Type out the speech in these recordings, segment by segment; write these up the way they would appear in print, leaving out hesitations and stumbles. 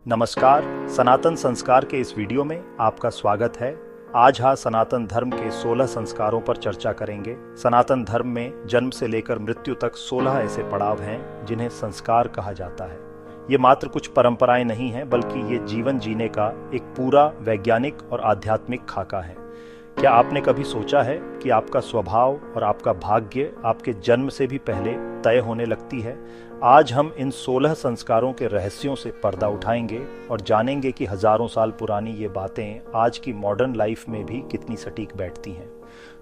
नमस्कार। सनातन संस्कार के इस वीडियो में आपका स्वागत है। आज सनातन धर्म के 16 संस्कारों पर चर्चा करेंगे। सनातन धर्म में जन्म से लेकर मृत्यु तक 16 ऐसे पड़ाव हैं जिन्हें संस्कार कहा जाता है। ये मात्र कुछ परंपराएं नहीं हैं, बल्कि ये जीवन जीने का एक पूरा वैज्ञानिक और आध्यात्मिक खाका है। क्या आपने कभी सोचा है कि आपका स्वभाव और आपका भाग्य आपके जन्म से भी पहले तय होने लगती है? आज हम इन 16 संस्कारों के रहस्यों से पर्दा उठाएंगे और जानेंगे कि हजारों साल पुरानी ये बातें आज की मॉडर्न लाइफ में भी कितनी सटीक बैठती हैं।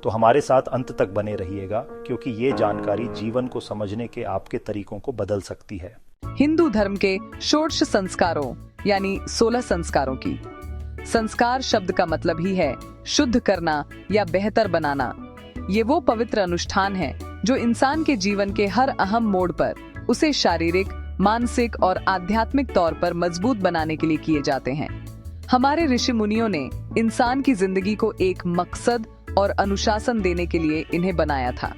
तो हमारे साथ अंत तक बने रहिएगा, क्योंकि ये जानकारी जीवन को समझने के आपके तरीकों को बदल सकती है। हिंदू धर्म के षोडश संस्कारों यानी 16 संस्कारों की। संस्कार शब्द का मतलब ही है शुद्ध करना या बेहतर बनाना। ये वो पवित्र अनुष्ठान है जो इंसान के जीवन के हर अहम मोड़ पर उसे शारीरिक, मानसिक और आध्यात्मिक तौर पर मजबूत बनाने के लिए किए जाते हैं। हमारे ऋषि मुनियों ने इंसान की जिंदगी को एक मकसद और अनुशासन देने के लिए इन्हें बनाया था।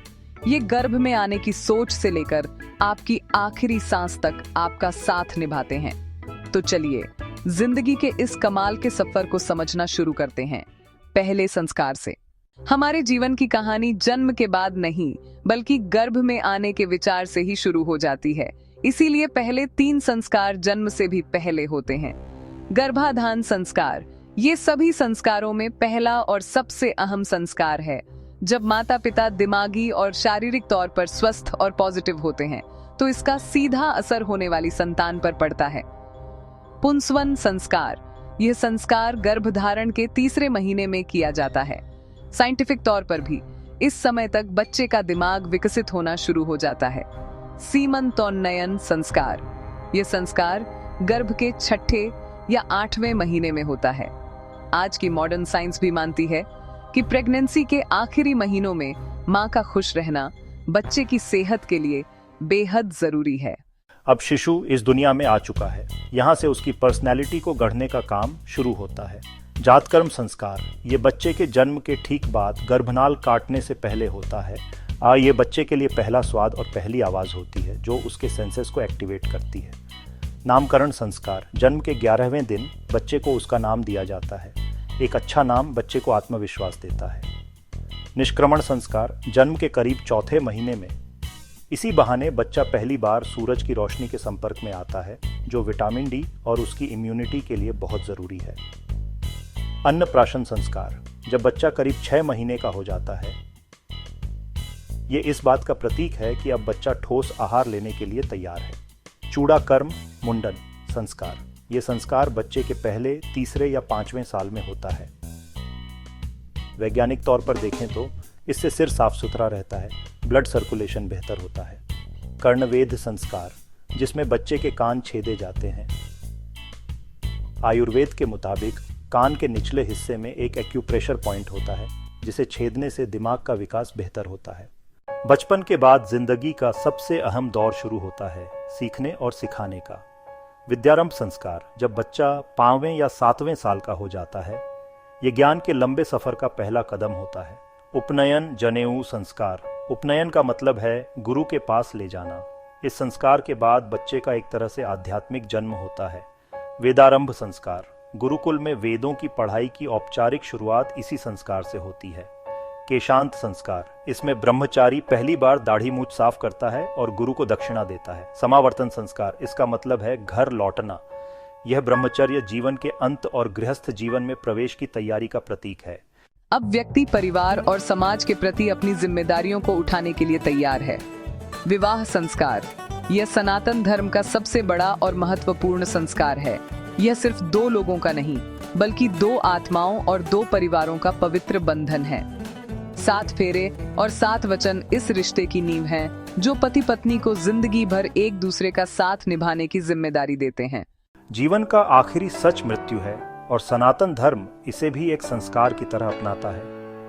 ये गर्भ में आने की सोच से लेकर आपकी आखिरी सांस तक आपका साथ निभाते हैं। तो चलिए जिंदगी के इस कमाल के सफर को समझना शुरू करते हैं पहले संस्कार से। हमारे जीवन की कहानी जन्म के बाद नहीं, बल्कि गर्भ में आने के विचार से ही शुरू हो जाती है। इसीलिए पहले 3 संस्कार जन्म से भी पहले होते हैं। गर्भाधान संस्कार, ये सभी संस्कारों में पहला और सबसे अहम संस्कार है। जब माता पिता दिमागी और शारीरिक तौर पर स्वस्थ और पॉजिटिव होते हैं, तो इसका सीधा असर होने वाली संतान पर पड़ता है। पुंसवन संस्कार, यह संस्कार गर्भधारण के 3रे महीने में किया जाता है। साइंटिफिक तौर पर भी इस समय तक बच्चे का दिमाग विकसित होना शुरू हो जाता है। सीमंतोन्नयन संस्कार, यह संस्कार गर्भ के 6ठे या 8वें महीने में होता है। आज की मॉडर्न साइंस भी मानती है कि प्रेगनेंसी के आखिरी महीनों में मां का खुश रहना बच्चे की सेहत के लिए बेहद जरूरी है। अब शिशु इस दुनिया में आ चुका है। यहाँ से उसकी पर्सनैलिटी को गढ़ने का काम शुरू होता है। जातकर्म संस्कार, ये बच्चे के जन्म के ठीक बाद गर्भनाल काटने से पहले होता है। ये बच्चे के लिए पहला स्वाद और पहली आवाज़ होती है जो उसके सेंसेस को एक्टिवेट करती है। नामकरण संस्कार, जन्म के 11वें दिन बच्चे को उसका नाम दिया जाता है। एक अच्छा नाम बच्चे को आत्मविश्वास देता है। निष्क्रमण संस्कार, जन्म के करीब 4थे महीने में। इसी बहाने बच्चा पहली बार सूरज की रोशनी के संपर्क में आता है, जो विटामिन डी और उसकी इम्यूनिटी के लिए बहुत ज़रूरी है। अन्नप्राशन संस्कार, जब बच्चा करीब 6 महीने का हो जाता है, ये इस बात का प्रतीक है कि अब बच्चा ठोस आहार लेने के लिए तैयार है। चूड़ाकर्म मुंडन संस्कार, ये संस्कार बच्चे के पहले 3रे या 5वें साल में होता है। वैज्ञानिक तौर पर देखें तो इससे सिर साफ सुथरा रहता है, ब्लड सर्कुलेशन बेहतर होता है। कर्णवेध संस्कार, जिसमें बच्चे के कान छेदे जाते हैं। आयुर्वेद के मुताबिक कान के निचले हिस्से में एक एक्यूप्रेशर पॉइंट होता है, जिसे छेदने से दिमाग का विकास बेहतर होता है। बचपन के बाद जिंदगी का सबसे अहम दौर शुरू होता है, सीखने और सिखाने का। विद्यारंभ संस्कार, जब बच्चा 5वें या 7वें साल का हो जाता है, ये ज्ञान के लंबे सफर का पहला कदम होता है। उपनयन जनेऊ संस्कार, उपनयन का मतलब है गुरु के पास ले जाना। इस संस्कार के बाद बच्चे का एक तरह से आध्यात्मिक जन्म होता है। वेदारंभ संस्कार, गुरुकुल में वेदों की पढ़ाई की औपचारिक शुरुआत इसी संस्कार से होती है। केशांत संस्कार, इसमें ब्रह्मचारी पहली बार दाढ़ी मूंछ साफ करता है और गुरु को दक्षिणा देता है। समावर्तन संस्कार, इसका मतलब है घर लौटना। यह ब्रह्मचर्य जीवन के अंत और गृहस्थ जीवन में प्रवेश की तैयारी का प्रतीक है। अब व्यक्ति परिवार और समाज के प्रति अपनी जिम्मेदारियों को उठाने के लिए तैयार है। विवाह संस्कार, यह सनातन धर्म का सबसे बड़ा और महत्वपूर्ण संस्कार है। यह सिर्फ 2 लोगों का नहीं, बल्कि 2 आत्माओं और 2 परिवारों का पवित्र बंधन है। 7 फेरे और 7 वचन इस रिश्ते की नींव हैं, जो पति पत्नी को जिंदगी भर एक दूसरे का साथ निभाने की जिम्मेदारी देते हैं। जीवन का आखिरी सच मृत्यु है, और सनातन धर्म इसे भी एक संस्कार की तरह अपनाता है।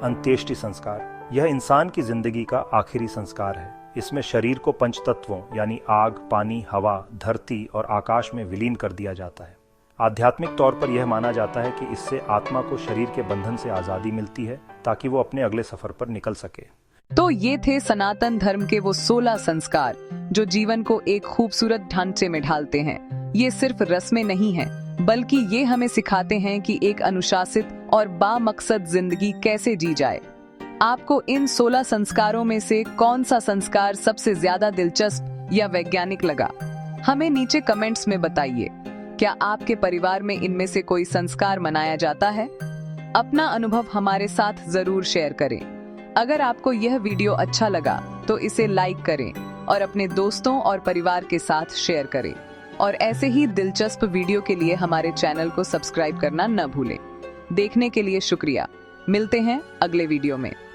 अंत्येष्टि संस्कार, यह इंसान की जिंदगी का आखिरी संस्कार है। इसमें शरीर को पंचतत्वों यानी आग, पानी, हवा, धरती और आकाश में विलीन कर दिया जाता है। आध्यात्मिक तौर पर यह माना जाता है कि इससे आत्मा को शरीर के बंधन से आजादी मिलती है, ताकि वो अपने अगले सफर पर निकल सके। तो ये थे सनातन धर्म के वो 16 संस्कार जो जीवन को एक खूबसूरत ढांचे में ढालते हैं। ये सिर्फ रस्में नहीं हैं, बल्कि ये हमें सिखाते हैं कि एक अनुशासित और बामकसद जिंदगी कैसे जी जाए। आपको इन 16 संस्कारों में से कौन सा संस्कार सबसे ज्यादा दिलचस्प या वैज्ञानिक लगा? हमें नीचे कमेंट्स में बताइए। क्या आपके परिवार में इनमें से कोई संस्कार मनाया जाता है? अपना अनुभव हमारे साथ जरूर शेयर करें। अगर आपको यह वीडियो अच्छा लगा तो इसे लाइक करें और अपने दोस्तों और परिवार के साथ शेयर करें। और ऐसे ही दिलचस्प वीडियो के लिए हमारे चैनल को सब्सक्राइब करना न भूलें। देखने के लिए शुक्रिया। मिलते हैं अगले वीडियो में।